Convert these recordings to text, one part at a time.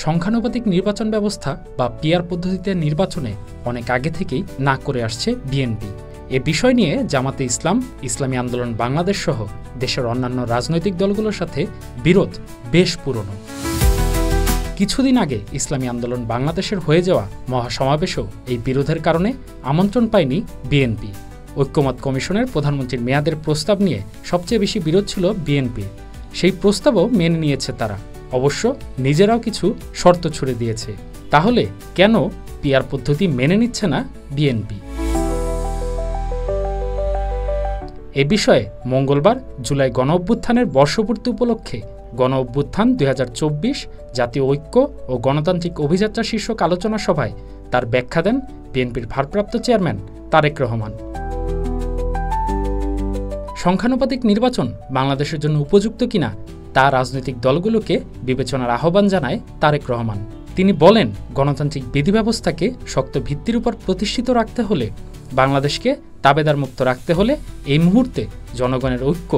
সংখ্যানুপাতিক নির্বাচন ব্যবস্থা বা পিআর পদ্ধতিতে নির্বাচনে অনেক আগে থেকেই না করে আসছে বিএনপি। এ বিষয় নিয়ে জামাতে ইসলাম, ইসলামী আন্দোলন বাংলাদেশ সহ দেশের অন্যান্য রাজনৈতিক দলগুলোর সাথে বিরোধ বেশ পুরনো। কিছুদিন আগে ইসলামী আন্দোলন বাংলাদেশের হয়ে যাওয়া মহাসমাবেশেও এই বিরোধের কারণে আমন্ত্রণ পায়নি বিএনপি। ঐক্যমত কমিশনের প্রধানমন্ত্রীর মেয়াদের প্রস্তাব নিয়ে সবচেয়ে বেশি বিরোধ ছিল বিএনপির। সেই প্রস্তাবও মেনে নিয়েছে তারা, অবশ্য নিজেরাও কিছু শর্ত ছুড়ে দিয়েছে। তাহলে কেন পিআর পদ্ধতি মেনে নিচ্ছে না বিএনপি? এ বিষয়ে মঙ্গলবার জুলাই গণঅভ্যুত্থানের বর্ষপূর্তি উপলক্ষে গণঅভ্যুত্থান ২০২৪ জাতীয় ঐক্য ও গণতান্ত্রিক অভিযাত্রা শীর্ষক আলোচনা সভায় তার ব্যাখ্যা দেন বিএনপির ভারপ্রাপ্ত চেয়ারম্যান তারেক রহমান। সংখ্যানুপাতিক নির্বাচন বাংলাদেশের জন্য উপযুক্ত কিনা তা রাজনৈতিক দলগুলোকে বিবেচনার আহ্বান জানায় তারেক রহমান। তিনি বলেন, গণতান্ত্রিক বিধি ব্যবস্থাকে শক্ত ভিত্তির উপর প্রতিষ্ঠিত রাখতে হলে, বাংলাদেশকে তাবেদার মুক্ত রাখতে হলে এই মুহূর্তে জনগণের ঐক্য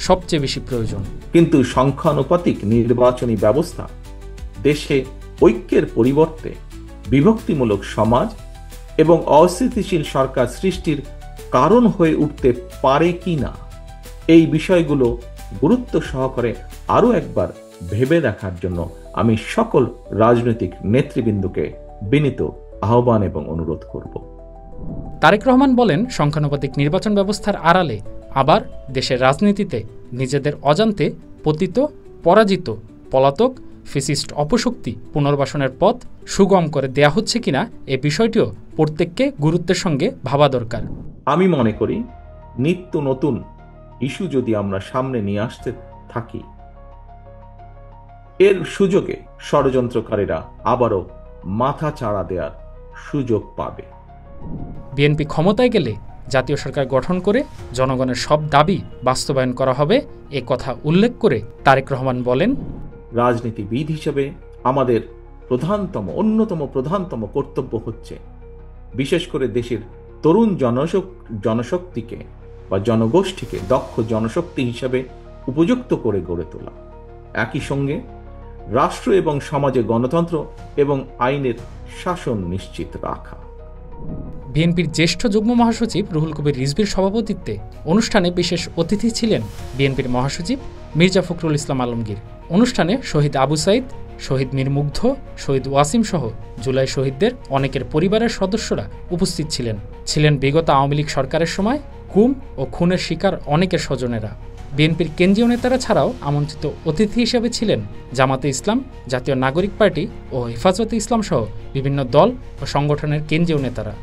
সবচেয়ে বেশি প্রয়োজন। কিন্তু সংখ্যানুপাতিক নির্বাচনী ব্যবস্থা দেশে ঐক্যের পরিবর্তে বিভক্তিমূলক সমাজ এবং অস্থিতিশীল সরকার সৃষ্টির কারণ হয়ে উঠতে পারে কি না, এই বিষয়গুলো গুরুত্ব সহকারে আরও একবার ভেবে দেখার জন্য আমি সকল রাজনৈতিক নেতৃবৃন্দকে বিনীত আহ্বান এবং অনুরোধ করব। তারেক রহমান বলেন, সংখ্যানুপাতিক নির্বাচন ব্যবস্থার আড়ালে আবার দেশের রাজনীতিতে নিজেদের অজান্তে পতিত, পরাজিত, পলাতক, ফ্যাসিস্ট অপশক্তি পুনর্বাসনের পথ সুগম করে দেয়া হচ্ছে কিনা এ বিষয়টিও প্রত্যেককে গুরুত্বের সঙ্গে ভাবা দরকার। আমি মনে করি নিত্য নতুন ইস্যু যদি আমরা সামনে নিয়ে আসতে থাকি, এর সুযোগে ষড়যন্ত্রকারীরা আবারও মাথা চাড়া দেওয়ার সুযোগ পাবে। বিএনপি ক্ষমতায় গেলে জাতীয় সরকার গঠন করে জনগণের সব দাবি বাস্তবায়ন করা হবে, এ কথা উল্লেখ করে তারেক রহমান বলেন, রাজনীতিবিদ হিসেবে আমাদের অন্যতম প্রধানতম কর্তব্য হচ্ছে বিশেষ করে দেশের তরুণ জনশক্তিকে বা জনগোষ্ঠীকে দক্ষ জনশক্তি হিসেবে উপযুক্ত করে গড়ে তোলা, একই সঙ্গে রাষ্ট্র এবং সমাজে গণতন্ত্র এবং আইনের শাসন নিশ্চিত রাখা। বিএনপির জ্যেষ্ঠ যুগ্ম মহাসচিব রুহুল কবির রিজভীর সভাপতিত্বে অনুষ্ঠানে বিশেষ অতিথি ছিলেন বিএনপির মহাসচিব মির্জা ফখরুল ইসলাম আলমগীর। অনুষ্ঠানে শহীদ আবু সাইদ, শহীদ মীর মুগ্ধ, শহীদ ওয়াসিম সহ জুলাই শহীদদের অনেকের পরিবারের সদস্যরা উপস্থিত ছিলেন বিগত আওয়ামী লীগ সরকারের সময় গুম ও খুনের শিকার অনেকের স্বজনেরা। বিএনপির কেন্দ্রীয় নেতারা ছাড়াও আমন্ত্রিত অতিথি হিসেবে ছিলেন জামাতে ইসলাম, জাতীয় নাগরিক পার্টি ও হেফাজতে ইসলাম সহ বিভিন্ন দল ও সংগঠনের কেন্দ্রীয় নেতারা।